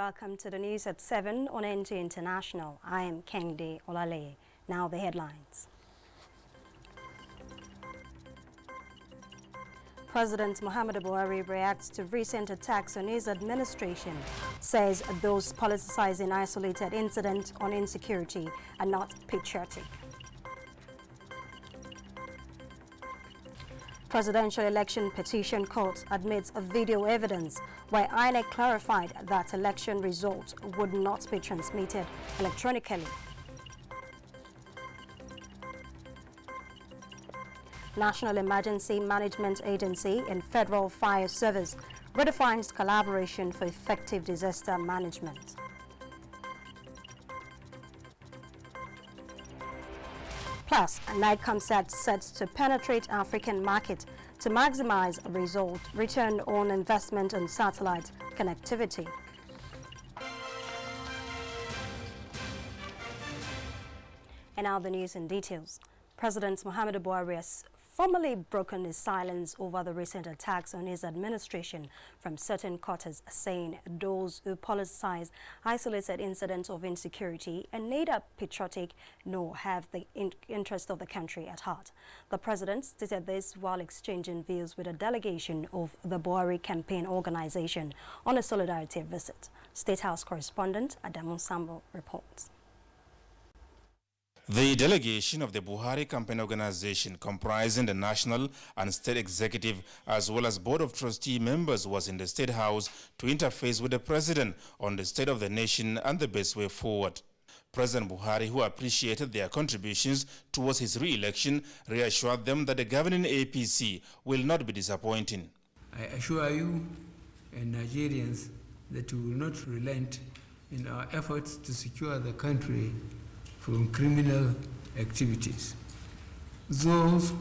welcome to the news at 7 on NTA International. I am Kende Olale. Now the headlines. President Muhammadu Buhari reacts to recent attacks on his administration, says those politicizing isolated incidents on insecurity are not patriotic. Presidential election petition court admits of video evidence where INEC clarified that election results would not be transmitted electronically. National Emergency Management Agency and Federal Fire Service redefines collaboration for effective disaster management. Plus, a night concert set to penetrate African market to maximize return on investment on satellite connectivity. And now the news in details. President Muhammadu Buhari has formally broken his silence over the recent attacks on his administration from certain quarters, saying those who politicize isolated incidents of insecurity are neither patriotic nor have the interest of the country at heart. The president stated this while exchanging views with a delegation of the Buhari campaign organization on a solidarity visit. State House correspondent Adamu Sambo reports. The delegation of the Buhari campaign organization, comprising the national and state executive as well as board of trustee members, was in the State House to interface with the president on the state of the nation and the best way forward. President Buhari, who appreciated their contributions towards his re-election, reassured them that the governing APC will not be disappointing. I assure you and Nigerians that we will not relent in our efforts to secure the country from criminal activities. Those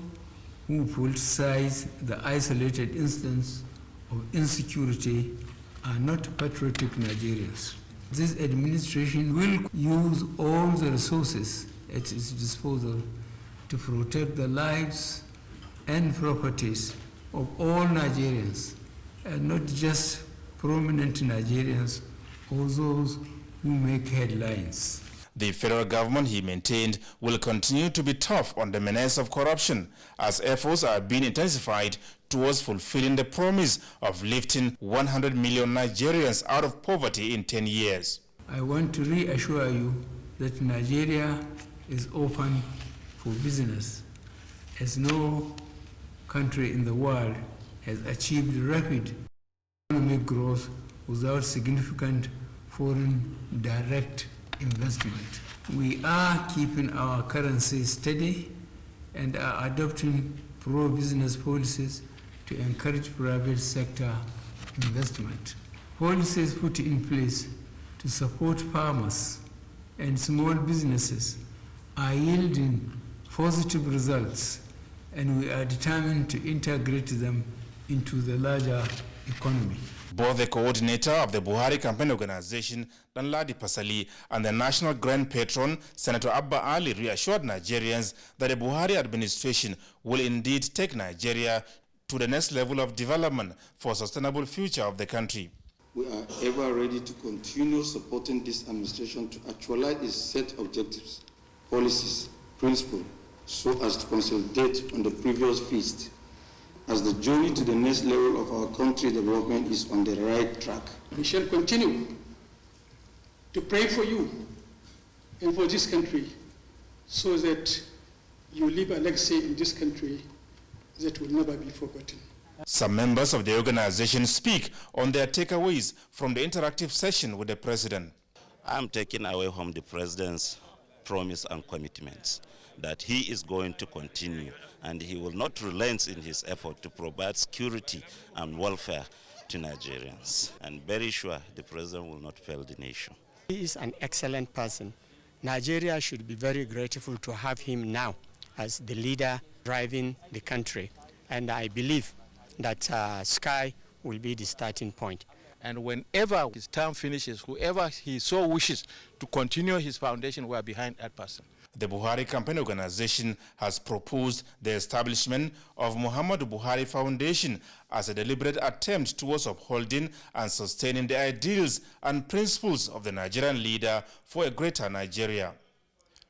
who politicize the isolated instance of insecurity are not patriotic Nigerians. This administration will use all the resources at its disposal to protect the lives and properties of all Nigerians, and not just prominent Nigerians or those who make headlines. The federal government, he maintained, will continue to be tough on the menace of corruption as efforts are being intensified towards fulfilling the promise of lifting 100 million Nigerians out of poverty in 10 years. I want to reassure you that Nigeria is open for business, as no country in the world has achieved rapid economic growth without significant foreign direct investment. We are keeping our currency steady and are adopting pro-business policies to encourage private sector investment. Policies put in place to support farmers and small businesses are yielding positive results, and we are determined to integrate them into the larger economy. Both the coordinator of the Buhari campaign organization, Danladi Pasali, and the national grand patron, Senator Abba Ali, reassured Nigerians that the Buhari administration will indeed take Nigeria to the next level of development for a sustainable future of the country. We are ever ready to continue supporting this administration to actualize its set objectives, policies, principles, so as to consolidate on the previous feast, as the journey to the next level of our country development is on the right track. We shall continue to pray for you and for this country so that you leave a legacy in this country that will never be forgotten. Some members of the organization speak on their takeaways from the interactive session with the president. I'm taking away from the president's promise and commitments that he is going to continue and he will not relent in his effort to provide security and welfare to Nigerians. And very sure the president will not fail the nation. He is an excellent person. Nigeria should be very grateful to have him now as the leader driving the country. And I believe that Sky will be the starting point. And whenever his term finishes, whoever he so wishes to continue his foundation, we are behind that person. the Buhari Campaign Organization has proposed the establishment of Muhammadu Buhari Foundation as a deliberate attempt towards upholding and sustaining the ideals and principles of the Nigerian leader for a greater Nigeria.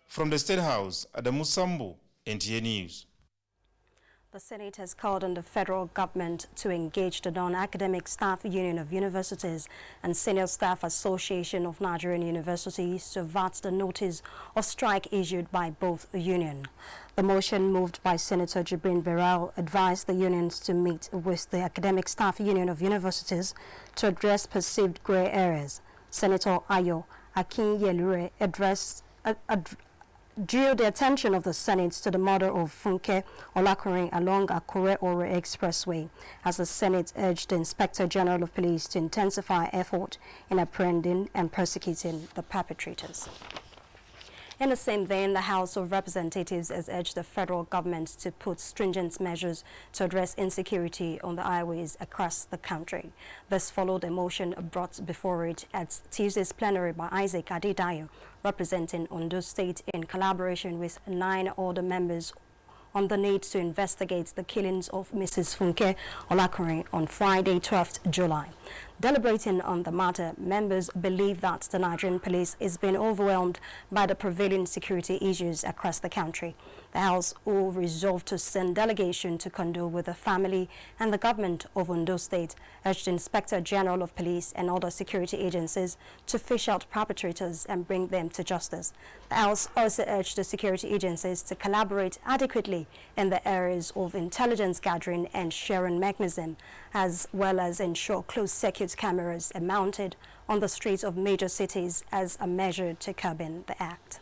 From the State House, Adamu Sambu, NTA News. The Senate has called on the federal government to engage the Non-Academic Staff Union of Universities and Senior Staff Association of Nigerian Universities to avert the notice of strike issued by both unions. The motion, moved by Senator Jibrin Beral, advised the unions to meet with the Academic Staff Union of Universities to address perceived grey areas. Senator Ayo Akin-Yelure drew the attention of the Senate to the murder of Funke Olakunrin along Akure-Ore Expressway, as the Senate urged the Inspector General of Police to intensify effort in apprehending and prosecuting the perpetrators. In the same vein, the House of Representatives has urged the federal government to put stringent measures to address insecurity on the highways across the country. This followed a motion brought before it at Tuesday's plenary by Isaac Adedayo, representing Ondo State, in collaboration with 9 other members, on the need to investigate the killings of Mrs. Funke Olakunrin on Friday, 12th July. Deliberating on the matter, members believe that the Nigerian police is being overwhelmed by the prevailing security issues across the country. The House will resolve to send delegation to condole with the family, and the government of Ondo State urged the Inspector General of Police and other security agencies to fish out perpetrators and bring them to justice. The House also urged the security agencies to collaborate adequately in the areas of intelligence gathering and sharing mechanism, as well as ensure closed circuit cameras are mounted on the streets of major cities as a measure to curbing the act.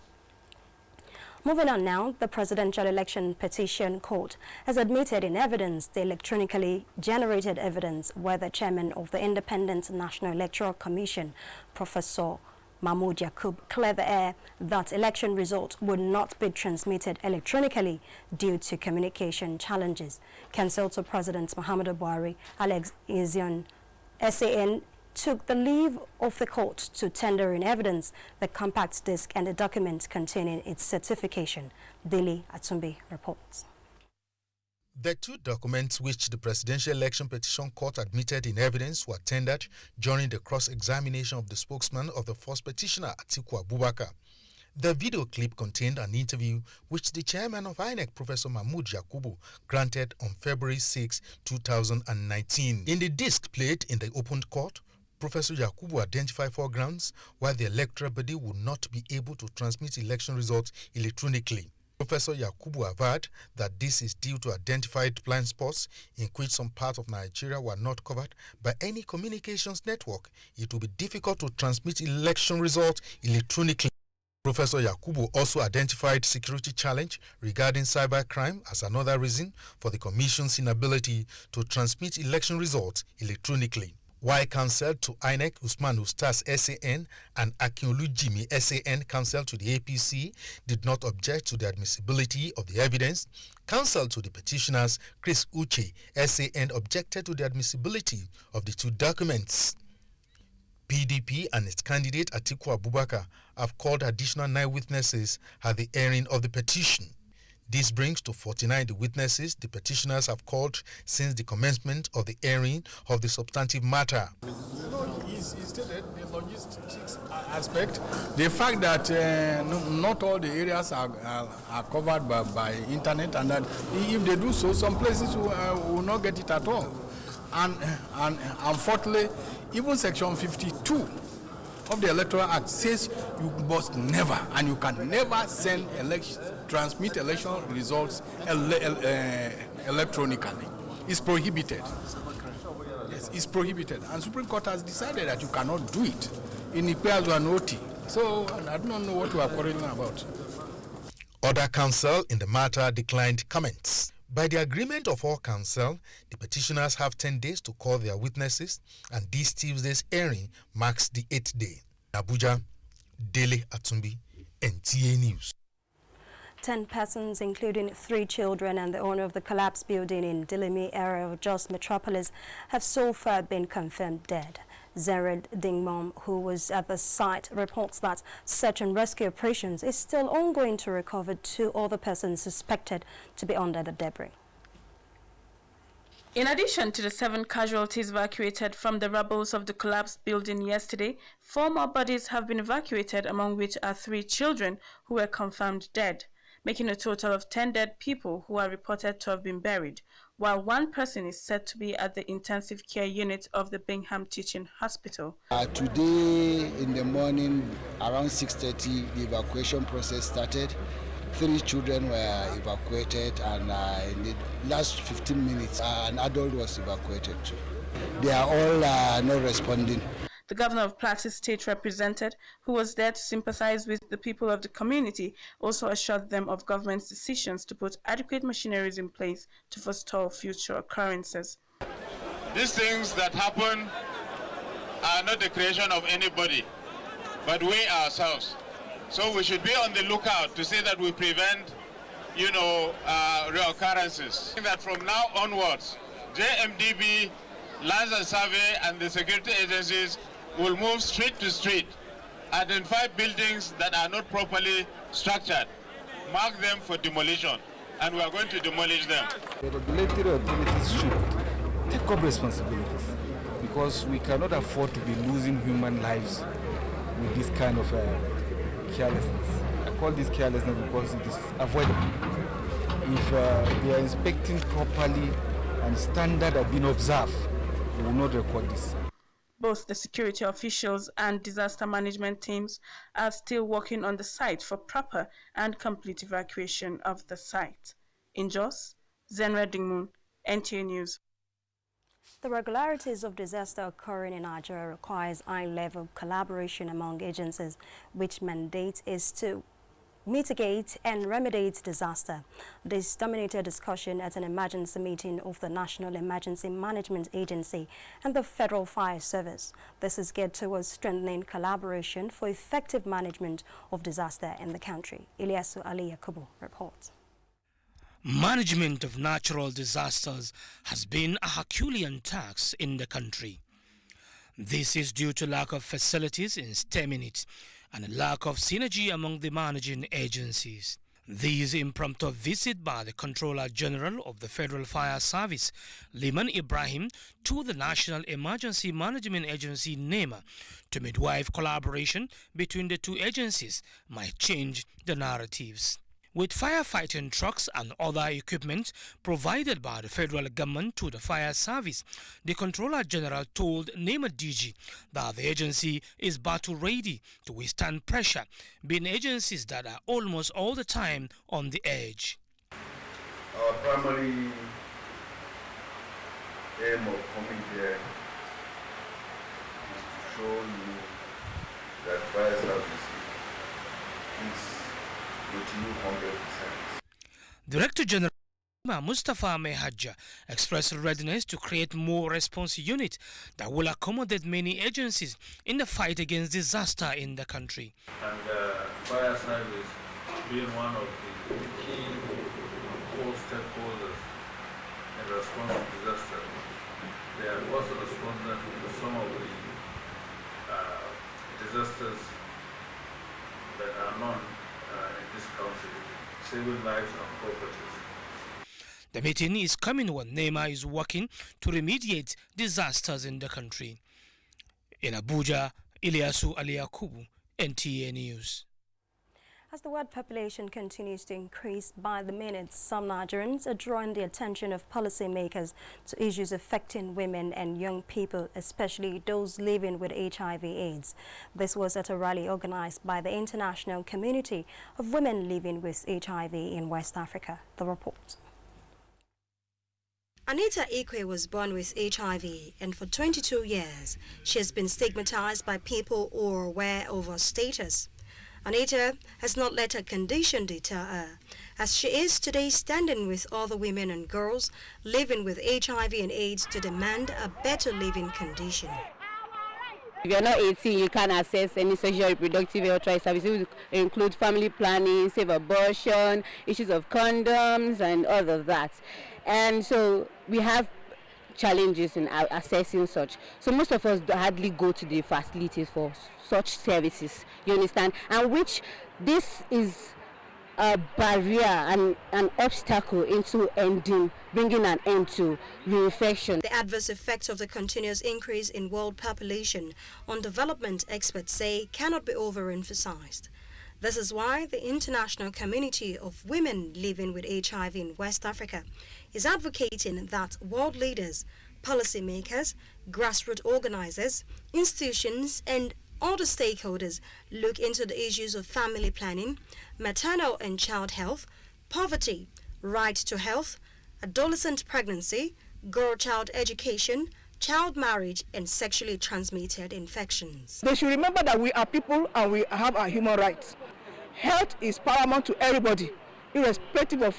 Moving on now, the Presidential Election Petition Court has admitted in evidence the electronically generated evidence where the chairman of the Independent National Electoral Commission, Professor Mahmood Yakub, cleared the air that election results would not be transmitted electronically due to communication challenges. Counsel to President Muhammadu Buhari, Alex Izion, SAN, took the leave of the court to tender in evidence the compact disc and the document containing its certification. Dele Atumbi reports. The 2 documents which the Presidential Election Petition Court admitted in evidence were tendered during the cross-examination of the spokesman of the first petitioner, Atiku Abubakar. The video clip contained an interview which the chairman of INEC, Professor Mahmood Yakubu, granted on February 6, 2019. In the disc played in the opened court, Professor Yakubu identified 4 grounds why the electoral body would not be able to transmit election results electronically. Professor Yakubu averred that this is due to identified blind spots in which some parts of Nigeria were not covered by any communications network. It will be difficult to transmit election results electronically. Professor Yakubu also identified security challenge regarding cybercrime as another reason for the Commission's inability to transmit election results electronically. While counsel to INEC, Usman Ustaz SAN and Akinolu Jimmy SAN, counsel to the APC, did not object to the admissibility of the evidence, counsel to the petitioners, Chris Uche SAN, objected to the admissibility of the 2 documents. PDP and its candidate Atiku Abubakar have called additional 9 witnesses at the hearing of the petition. This brings to 49 the witnesses the petitioners have called since the commencement of the hearing of the substantive matter. He stated the logistics aspect, the fact that not all the areas are covered by internet, and that if they do so, some places will not get it at all. And unfortunately, even Section 52 of the Electoral Act says you must never, and you can never transmit election results electronically. It's prohibited. Yes, it's prohibited. And Supreme Court has decided that you cannot do it in Ipeazu and Oti. So I don't know what we are quarreling about. Other counsel in the matter declined comments. By the agreement of all counsel, the petitioners have 10 days to call their witnesses, and this Tuesday's hearing marks the 8th day. Abuja, Dele Atumbi, NTA News. 10 persons, including 3 children and the owner of the collapsed building in Dilimi area of Jos Metropolis, have so far been confirmed dead. Zered Dingmom, who was at the site, reports that search and rescue operations is still ongoing to recover 2 other persons suspected to be under the debris. In addition to the 7 casualties evacuated from the rubble of the collapsed building yesterday, 4 more bodies have been evacuated, among which are 3 children who were confirmed dead, making a total of 10 dead people who are reported to have been buried, while 1 person is said to be at the intensive care unit of the Bingham Teaching Hospital. Today in the morning, around 6:30, the evacuation process started. 3 children were evacuated, and in the last 15 minutes, an adult was evacuated too. They are all not responding. The governor of Plateau State, represented, who was there to sympathize with the people of the community, also assured them of government's decisions to put adequate machineries in place to forestall future occurrences. These things that happen are not the creation of anybody, but we ourselves. So we should be on the lookout to see that we prevent, reoccurrences. That from now onwards, JMDB, Lands and Survey, and the security agencies will move street to street, identify buildings that are not properly structured, mark them for demolition, and we are going to demolish them. The regulatory authorities should take up responsibilities, because we cannot afford to be losing human lives with this kind of carelessness. I call this carelessness because it is avoidable. If they are inspecting properly and standards are being observed, we will not record this. Both the security officials and disaster management teams are still working on the site for proper and complete evacuation of the site. In Jos, Zenra Dingmun, NTA News. The regularities of disaster occurring in Nigeria requires high-level collaboration among agencies, which mandate is to mitigate and remediate disaster. This dominated discussion at an emergency meeting of the National Emergency Management Agency and the Federal Fire Service. This is geared towards strengthening collaboration for effective management of disaster in the country. Ilyasu Ali Yakubu reports. Management of natural disasters has been a Herculean task in the country. This is due to lack of facilities in stemming it and a lack of synergy among the managing agencies. These impromptu visit by the Controller General of the Federal Fire Service, Liman Ibrahim, to the National Emergency Management Agency, NEMA, to midwife collaboration between the 2 agencies might change the narratives. With firefighting trucks and other equipment provided by the federal government to the fire service, the Controller General told NEMA DG that the agency is battle ready to withstand pressure, being agencies that are almost all the time on the edge. Our primary aim of coming here is to show you that fire service is with you 100%. Director General Mustafa Mehajja expressed readiness to create more response units that will accommodate many agencies in the fight against disaster in the country. And fire service being one of the key core stakeholders in response to disaster, they are also responsible for some of the disasters that are known in this country, civil lives and properties. The meeting is coming when NEMA is working to remediate disasters in the country. In Abuja, Ilyasu Ali Yakubu, NTA News. As the world population continues to increase by the minute, some Nigerians are drawing the attention of policymakers to issues affecting women and young people, especially those living with HIV/AIDS. This was at a rally organized by the International Community of Women Living with HIV in West Africa. The report. Anita Ikwe was born with HIV, and for 22 years, she has been stigmatized by people who are aware of her status. Anita has not let her condition deter her, as she is today standing with other women and girls living with HIV and AIDS to demand a better living condition. If you're not 18, you can't access any sexual reproductive health rights services. It include family planning, safe abortion, issues of condoms, and all of that. And so we have challenges in assessing such. So most of us hardly go to the facilities for such services, you understand? And which this is a barrier and an obstacle into bringing an end to reinfection. The adverse effect of the continuous increase in world population on development, experts say, cannot be overemphasized. This is why the international community of women living with HIV in West Africa is advocating that world leaders, policymakers, grassroots organizers, institutions, and other stakeholders look into the issues of family planning, maternal and child health, poverty, right to health, adolescent pregnancy, girl-child education, child marriage, and sexually transmitted infections. They should remember that we are people and we have our human rights. Health is paramount to everybody, irrespective of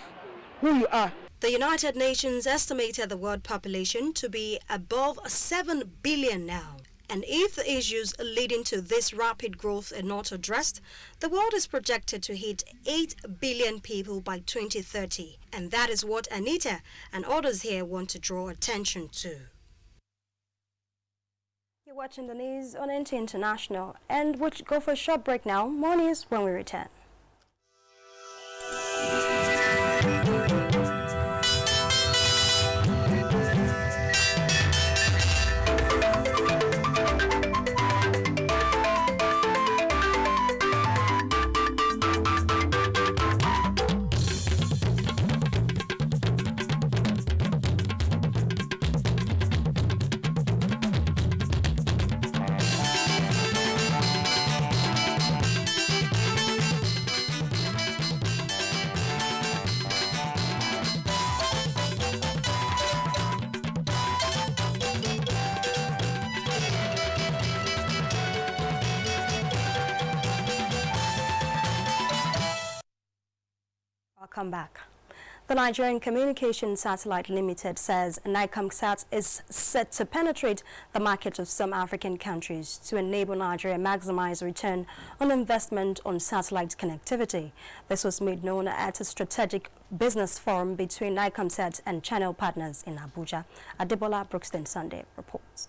who you are. The United Nations estimated the world population to be above 7 billion now. And if the issues leading to this rapid growth are not addressed, the world is projected to hit 8 billion people by 2030. And that is what Anita and others here want to draw attention to. You're watching the news on NTA International, and we'll go for a short break now. More news when we return. Welcome back. The Nigerian Communications Satellite Limited says NICOMSAT is set to penetrate the market of some African countries to enable Nigeria maximize return on investment on satellite connectivity. This was made known at a strategic business forum between NICOMSAT and channel partners in Abuja. Adebola Brookston Sunday reports.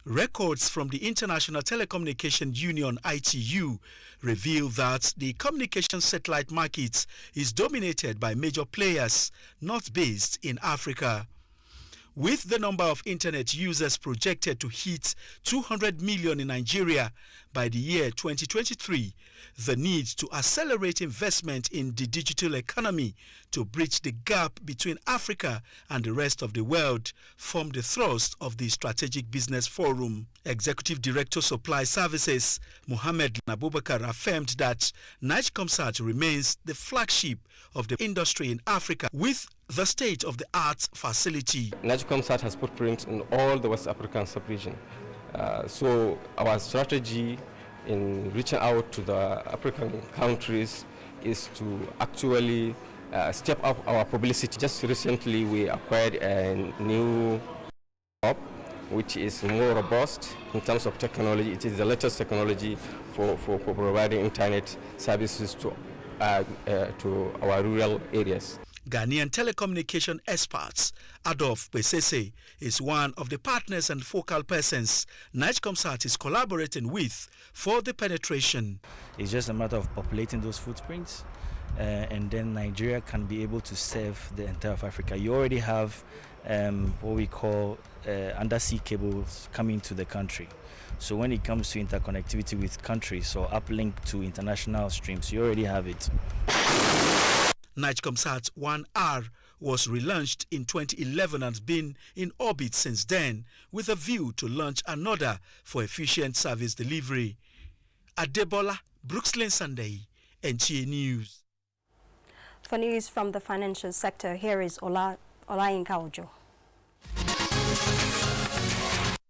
Records from the International Telecommunication Union (ITU) reveal that the communication satellite market is dominated by major players not based in Africa. With the number of internet users projected to hit 200 million in Nigeria by the year 2023, the need to accelerate investment in the digital economy to bridge the gap between Africa and the rest of the world formed the thrust of the Strategic Business Forum. Executive Director Supply Services Mohammed Abubakar affirmed that NICOMSAT remains the flagship of the industry in Africa with the state-of-the-art facility. NICOMSAT has footprints in all the West African sub-region. So our strategy in reaching out to the African countries is to actually step up our publicity. Just recently we acquired a new hub which is more robust in terms of technology. It is the latest technology for providing internet services to our rural areas. Ghanaian telecommunication experts Adolf Besese is one of the partners and focal persons NICOMSAT is collaborating with for the penetration. It's just a matter of populating those footprints and then Nigeria can be able to serve the entire of Africa. You already have what we call undersea cables coming to the country. So when it comes to interconnectivity with countries or uplink to international streams, you already have it. NICOMSAT 1R was relaunched in 2011 and has been in orbit since then with a view to launch another for efficient service delivery. Adebola Brooksland Sunday, NTA News. For news from the financial sector, here is Olayinka Ojo.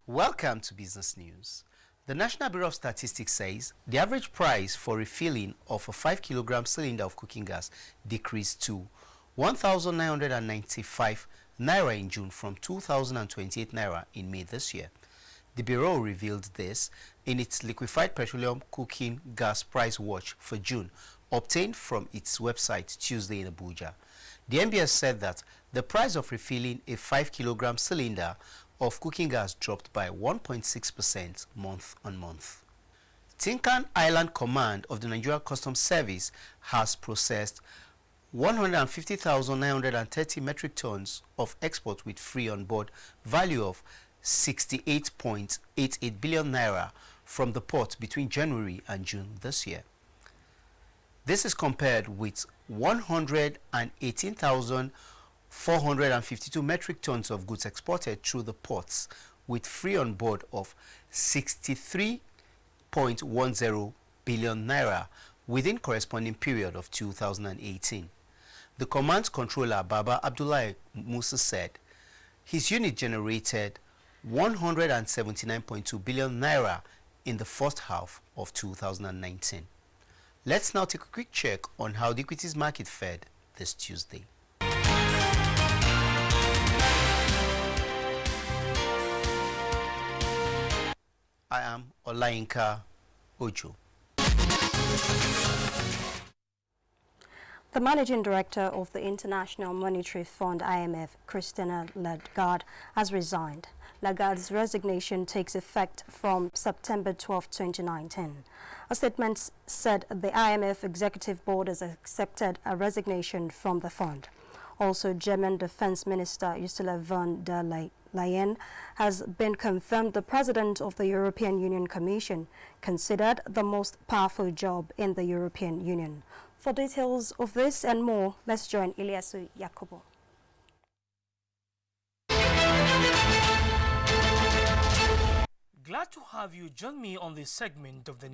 Welcome to Business News. The National Bureau of Statistics says the average price for refilling of a 5-kilogram cylinder of cooking gas decreased to 1,995 naira in June from 2,028 naira in May this year. The Bureau revealed this in its liquefied petroleum cooking gas price watch for June, obtained from its website Tuesday in Abuja. The NBS said that the price of refilling a 5-kilogram cylinder of cooking gas dropped by 1.6% month on month. Tinkan Island Command of the Nigeria Customs Service has processed 150,930 metric tons of export with free on board value of 68.88 billion naira from the port between January and June this year. This is compared with 118,452 metric tons of goods exported through the ports with free on board of 63.10 billion naira within corresponding period of 2018. The command controller Baba Abdullahi Musa said his unit generated 179.2 billion naira in the first half of 2019. Let's now take a quick check on how the equities market fared this Tuesday. I am Olayinka Ojo. The managing director of the International Monetary Fund, IMF, Christina Lagarde, has resigned. Lagarde's resignation takes effect from September 12, 2019. A statement said the IMF Executive Board has accepted a resignation from the fund. Also, German Defense Minister Ursula von der Leyen has been confirmed the President of the European Union Commission, considered the most powerful job in the European Union. For details of this and more, let's join Ilyasu Yakubu. Glad to have you join me on this segment of the